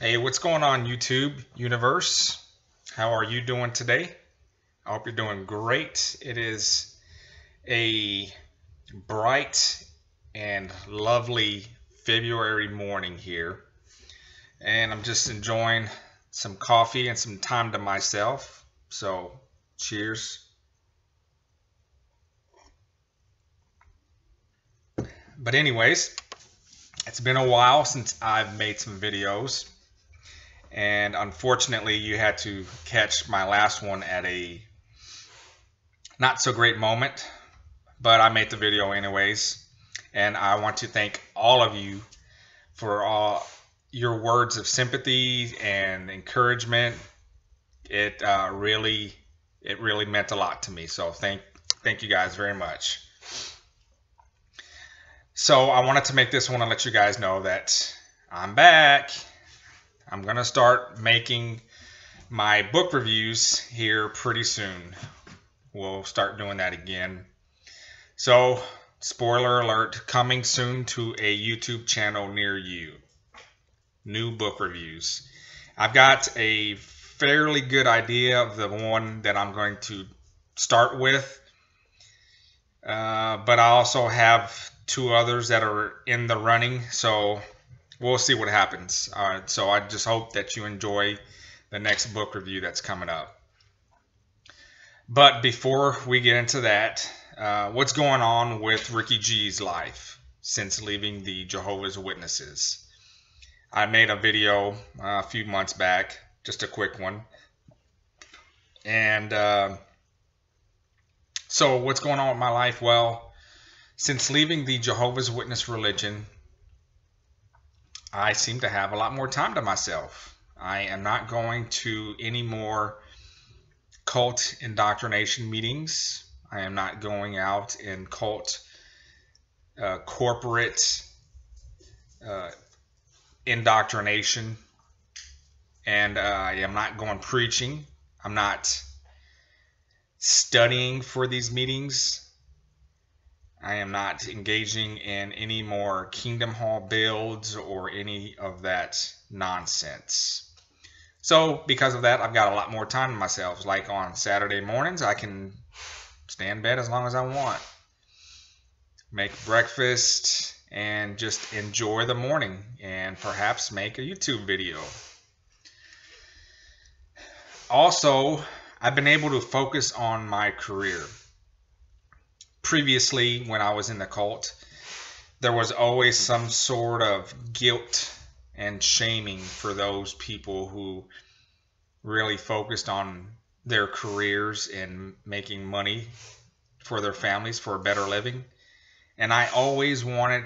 Hey, what's going on, YouTube universe? How are you doing today? I hope you're doing great. It is a bright and lovely February morning here, and I'm just enjoying some coffee and some time to myself. So, cheers. But anyways, it's been a while since I've made some videos, and unfortunately, you had to catch my last one at a not so great moment, but I made the video anyways. And I want to thank all of you for all your words of sympathy and encouragement. It really meant a lot to me. So thank you guys very much. So I wanted to make this one to let you guys know that I'm back. I'm gonna start making my book reviews here pretty soon. We'll start doing that again. So, spoiler alert, coming soon to a YouTube channel near you. New book reviews. I've got a fairly good idea of the one that I'm going to start with. But I also have two others that are in the running. So, we'll see what happens. So, I just hope that you enjoy the next book review that's coming up. But before we get into that, what's going on with Ricky G's life since leaving the Jehovah's Witnesses? I made a video a few months back, just a quick one. And so what's going on with my life? Well, since leaving the Jehovah's Witness religion, I seem to have a lot more time to myself. I am not going to any more cult indoctrination meetings. I am not going out in cult corporate indoctrination, and I am not going preaching. I'm not studying for these meetings. I am not engaging in any more Kingdom Hall builds or any of that nonsense. So because of that, I've got a lot more time to myself. Like on Saturday mornings, I can stay in bed as long as I want, make breakfast, and just enjoy the morning, and perhaps make a YouTube video. Also, I've been able to focus on my career. Previously, when I was in the cult, there was always some sort of guilt and shaming for those people who really focused on their careers and making money for their families for a better living. And I always wanted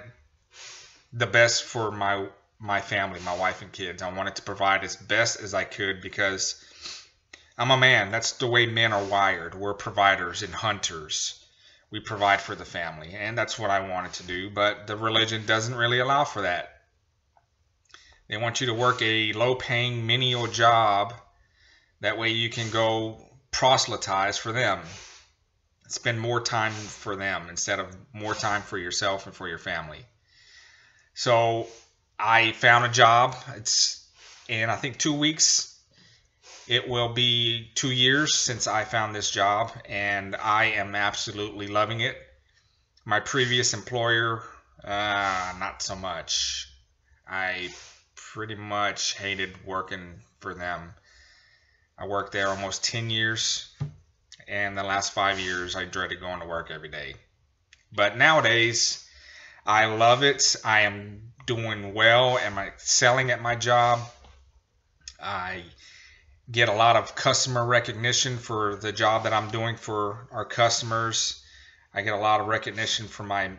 the best for my family, my wife and kids. I wanted to provide as best as I could because I'm a man. That's the way men are wired. We're providers and hunters. We provide for the family, and that's what I wanted to do, but the religion doesn't really allow for that. They want you to work a low-paying menial job. That way you can go proselytize for them. Spend more time for them instead of more time for yourself and for your family. So I found a job. It's in, I think, 2 weeks. It will be 2 years since I found this job, and I am absolutely loving it. My previous employer, not so much. I pretty much hated working for them. I worked there almost 10 years, and the last 5 years I dreaded going to work every day. But nowadays, I love it. I am doing well. Am I excelling at my job? I get a lot of customer recognition for the job that I'm doing for our customers. I get a lot of recognition from my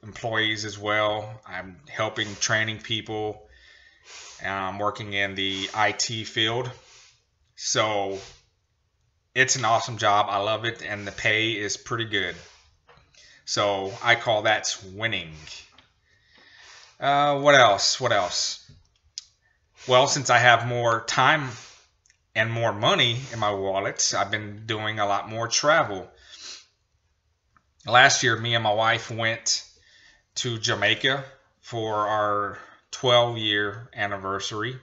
employees as well. I'm helping training people, and I'm working in the IT field. So it's an awesome job. I love it, and the pay is pretty good. So I call that winning. What else? What else? Well, since I have more time and more money in my wallet, I've been doing a lot more travel. Last year, me and my wife went to Jamaica for our 12-year anniversary.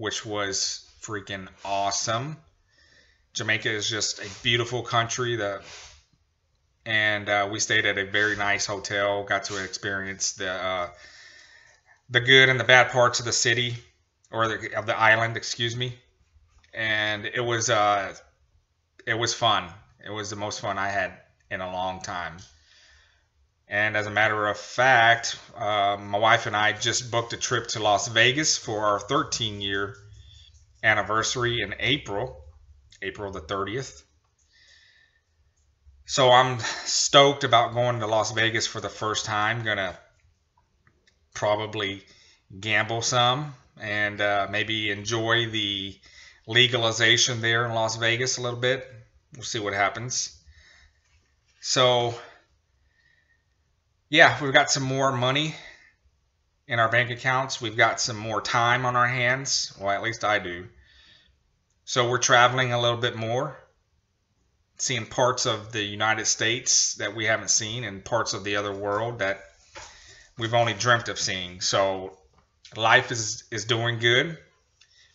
which was freaking awesome. Jamaica is just a beautiful country. We stayed at a very nice hotel. Got to experience the good and the bad parts of the city, or of the island, excuse me. And it was fun. It was the most fun I had in a long time. And as a matter of fact, my wife and I just booked a trip to Las Vegas for our 13-year anniversary in April the 30th. So I'm stoked about going to Las Vegas for the first time. Gonna probably gamble some and maybe enjoy the legalization there in Las Vegas a little bit. We'll see what happens. So yeah, we've got some more money in our bank accounts. We've got some more time on our hands. Well, at least I do. So we're traveling a little bit more, seeing parts of the United States that we haven't seen and parts of the other world that we've only dreamt of seeing. So life is doing good.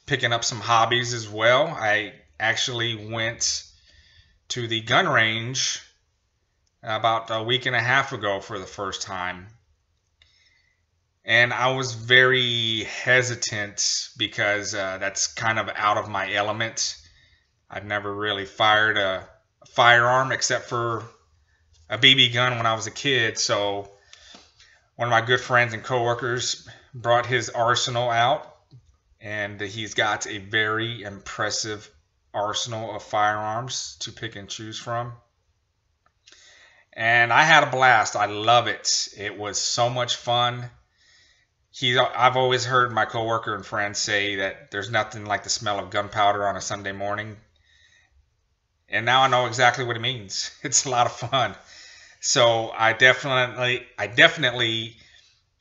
Picking up some hobbies as well. I actually went to the gun range about a week and a half ago for the first time. And I was very hesitant because that's kind of out of my element. I've never really fired a firearm except for a BB gun when I was a kid. So one of my good friends and coworkers brought his arsenal out, and he's got a very impressive arsenal of firearms to pick and choose from. And I had a blast. I love it. It was so much fun. I've always heard my coworker and friends say that there's nothing like the smell of gunpowder on a Sunday morning. And now I know exactly what it means. It's a lot of fun. So I definitely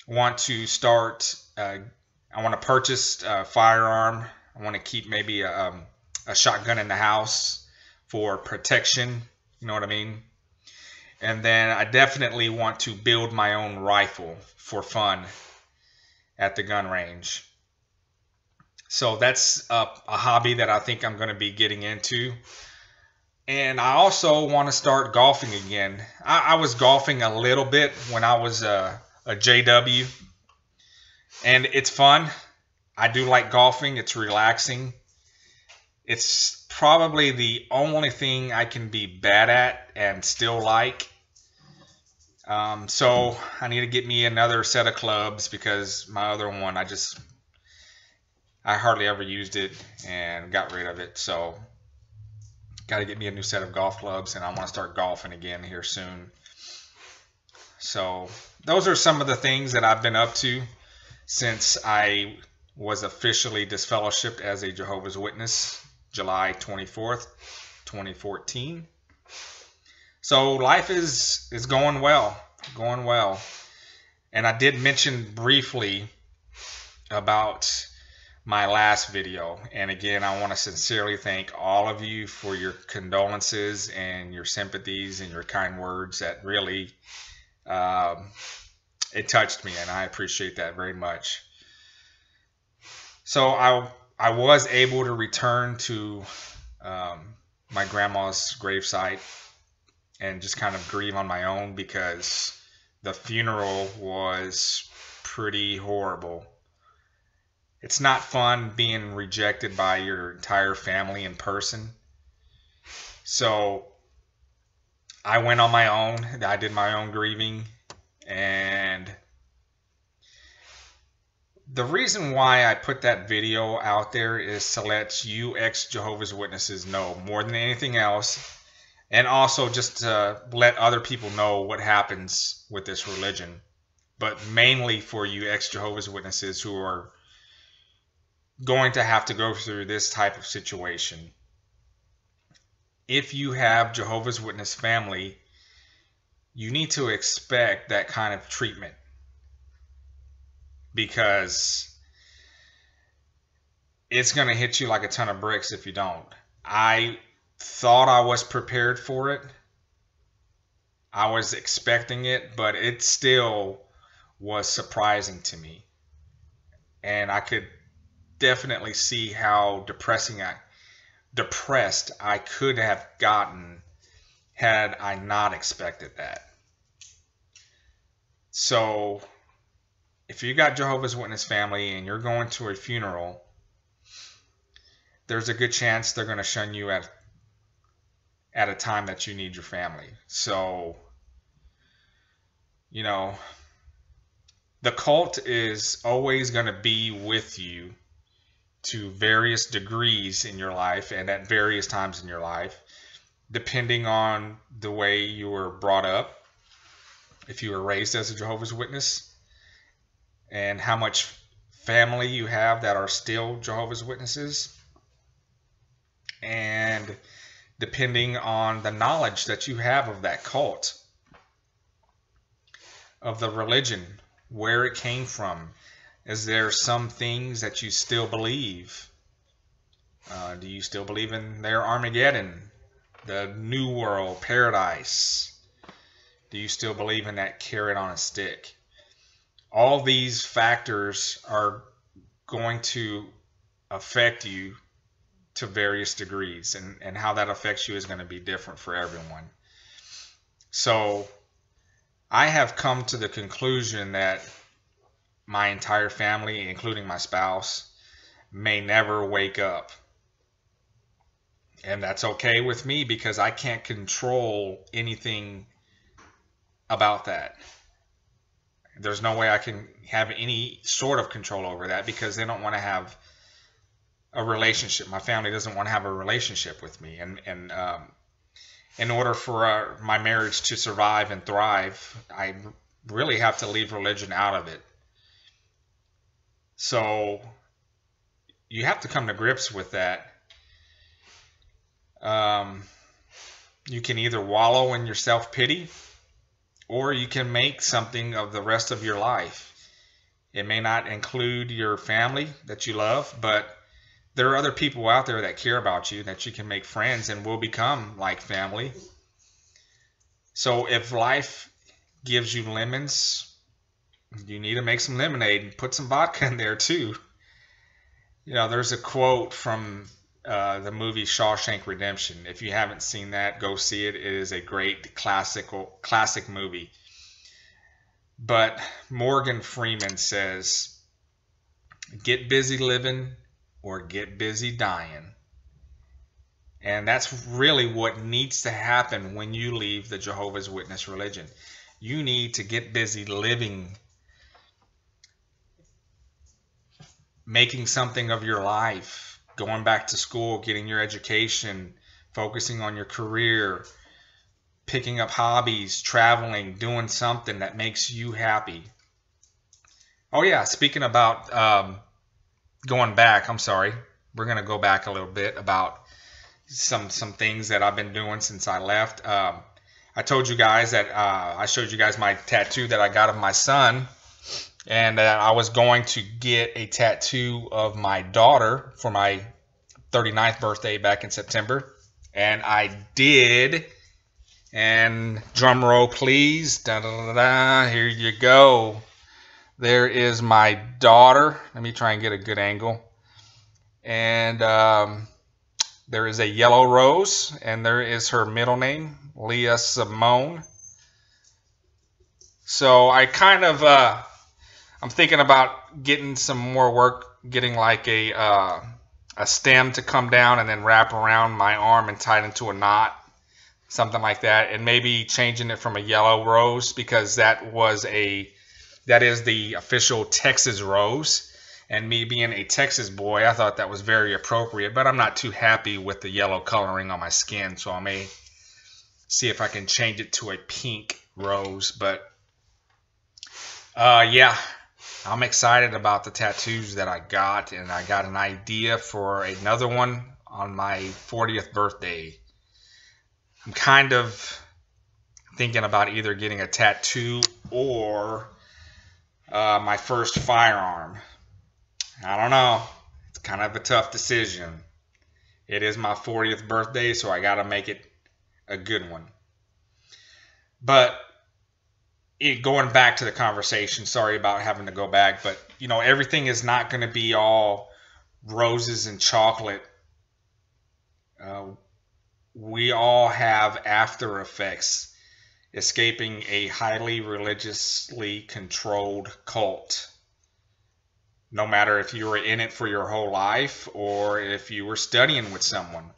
want to start. I want to purchase a firearm. I want to keep maybe a shotgun in the house for protection. You know what I mean? And then I definitely want to build my own rifle for fun at the gun range. So that's a hobby that I think I'm going to be getting into. And I also want to start golfing again. I was golfing a little bit when I was a JW. And it's fun. I do like golfing. It's relaxing. It's probably the only thing I can be bad at and still like. So I need to get me another set of clubs because my other one, I hardly ever used it and got rid of it. So got to get me a new set of golf clubs, and I want to start golfing again here soon. So those are some of the things that I've been up to since I was officially disfellowshipped as a Jehovah's Witness, July 24th, 2014. So life is going well, And I did mention briefly about my last video. And again, I want to sincerely thank all of you for your condolences and your sympathies and your kind words. That really, it touched me, and I appreciate that very much. So I was able to return to my grandma's gravesite and just kind of grieve on my own because the funeral was pretty horrible. It's not fun being rejected by your entire family in person. So I went on my own. I did my own grieving. And the reason why I put that video out there is to let you ex-Jehovah's Witnesses know more than anything else. And also just to let other people know what happens with this religion. But mainly for you ex-Jehovah's Witnesses who are going to have to go through this type of situation. If you have Jehovah's Witness family, you need to expect that kind of treatment. Because it's going to hit you like a ton of bricks if you don't. I thought I was prepared for it. I was expecting it, but it still was surprising to me. And I could definitely see how depressed I could have gotten had I not expected that. So if you got Jehovah's Witness family and you're going to a funeral, there's a good chance they're going to shun you at a time that you need your family. So, you know, the cult is always going to be with you to various degrees in your life and at various times in your life, depending on the way you were brought up, if you were raised as a Jehovah's Witness, and how much family you have that are still Jehovah's Witnesses, and depending on the knowledge that you have of that cult, of the religion, where it came from. Is there some things that you still believe? Do you still believe in their Armageddon, the New World, Paradise? Do you still believe in that carrot on a stick? All these factors are going to affect you to various degrees, and how that affects you is going to be different for everyone. So I have come to the conclusion that my entire family, including my spouse, may never wake up. And that's okay with me because I can't control anything about that. There's no way I can have any sort of control over that because they don't want to have a relationship. My family doesn't want to have a relationship with me. And in order for my marriage to survive and thrive, I really have to leave religion out of it. So you have to come to grips with that. You can either wallow in your self-pity, or you can make something of the rest of your life. It may not include your family that you love, but there are other people out there that care about you, that you can make friends and will become like family. So if life gives you lemons, you need to make some lemonade and put some vodka in there too. You know, there's a quote from the movie Shawshank Redemption. If you haven't seen that, go see it. It is a great classic movie. But Morgan Freeman says, "Get busy living or get busy dying." And that's really what needs to happen when you leave the Jehovah's Witness religion. You need to get busy living, making something of your life, going back to school, getting your education, focusing on your career, picking up hobbies, traveling, doing something that makes you happy. Oh yeah, speaking about going back, I'm sorry. We're going to go back a little bit about some things that I've been doing since I left. I told you guys that I showed you guys my tattoo that I got of my son. And I was going to get a tattoo of my daughter for my 39th birthday back in September. And I did. And drum roll, please. Da, da, da, da. Here you go. There is my daughter. Let me try and get a good angle. And there is a yellow rose. And there is her middle name, Leah Simone. So I kind of... I'm thinking about getting some more work, getting like a stem to come down and then wrap around my arm and tie it into a knot, something like that, and maybe changing it from a yellow rose because that is the official Texas rose. And me being a Texas boy, I thought that was very appropriate, but I'm not too happy with the yellow coloring on my skin, so I may see if I can change it to a pink rose. But yeah. I'm excited about the tattoos that I got, and I got an idea for another one on my 40th birthday. I'm kind of thinking about either getting a tattoo or my first firearm. I don't know. It's kind of a tough decision. It is my 40th birthday, so I got to make it a good one. But going back to the conversation, sorry about having to go back, but you know, everything is not going to be all roses and chocolate, we all have after effects escaping a highly religiously controlled cult. No matter if you were in it for your whole life or if you were studying with someone,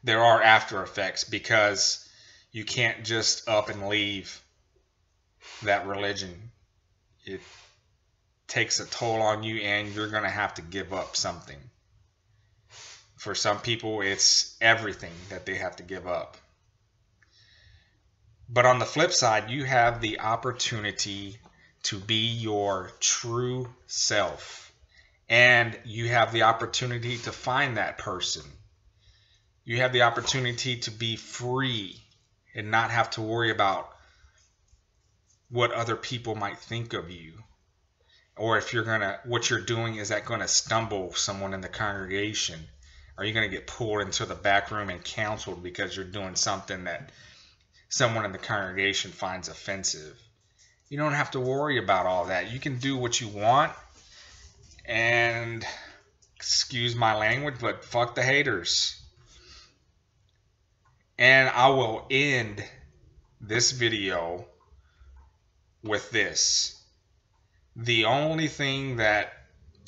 there are after effects, because you can't just up and leave that religion. It takes a toll on you, and you're going to have to give up something. For some people, it's everything that they have to give up. But on the flip side, you have the opportunity to be your true self. And you have the opportunity to find that person. You have the opportunity to be free and not have to worry about what other people might think of you. Or if what you're doing, is that going to stumble someone in the congregation? Are you going to get pulled into the back room and counseled because you're doing something that someone in the congregation finds offensive? You don't have to worry about all that. You can do what you want, and excuse my language, but fuck the haters. And I will end this video with this. The only thing that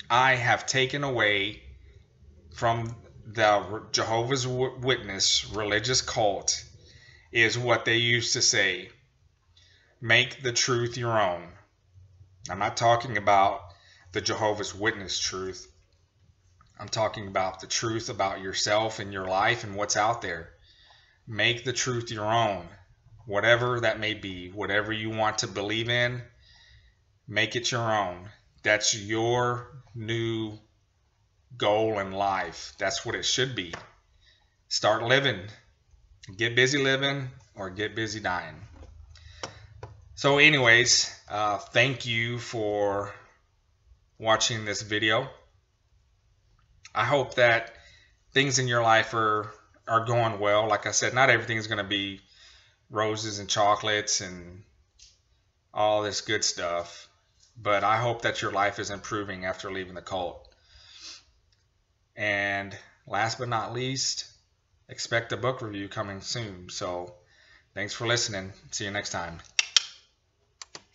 I have taken away from the Jehovah's Witness religious cult is what they used to say: make the truth your own. I'm not talking about the Jehovah's Witness truth. I'm talking about the truth about yourself and your life and what's out there. Make the truth your own, whatever that may be, whatever you want to believe in, make it your own. That's your new goal in life. That's what it should be. Start living. Get busy living, or get busy dying. So anyways, thank you for watching this video. I hope that things in your life are going well. Like I said, not everything is going to be roses and chocolates and all this good stuff, but I hope that your life is improving after leaving the cult. And last but not least, expect a book review coming soon. So thanks for listening. See you next time.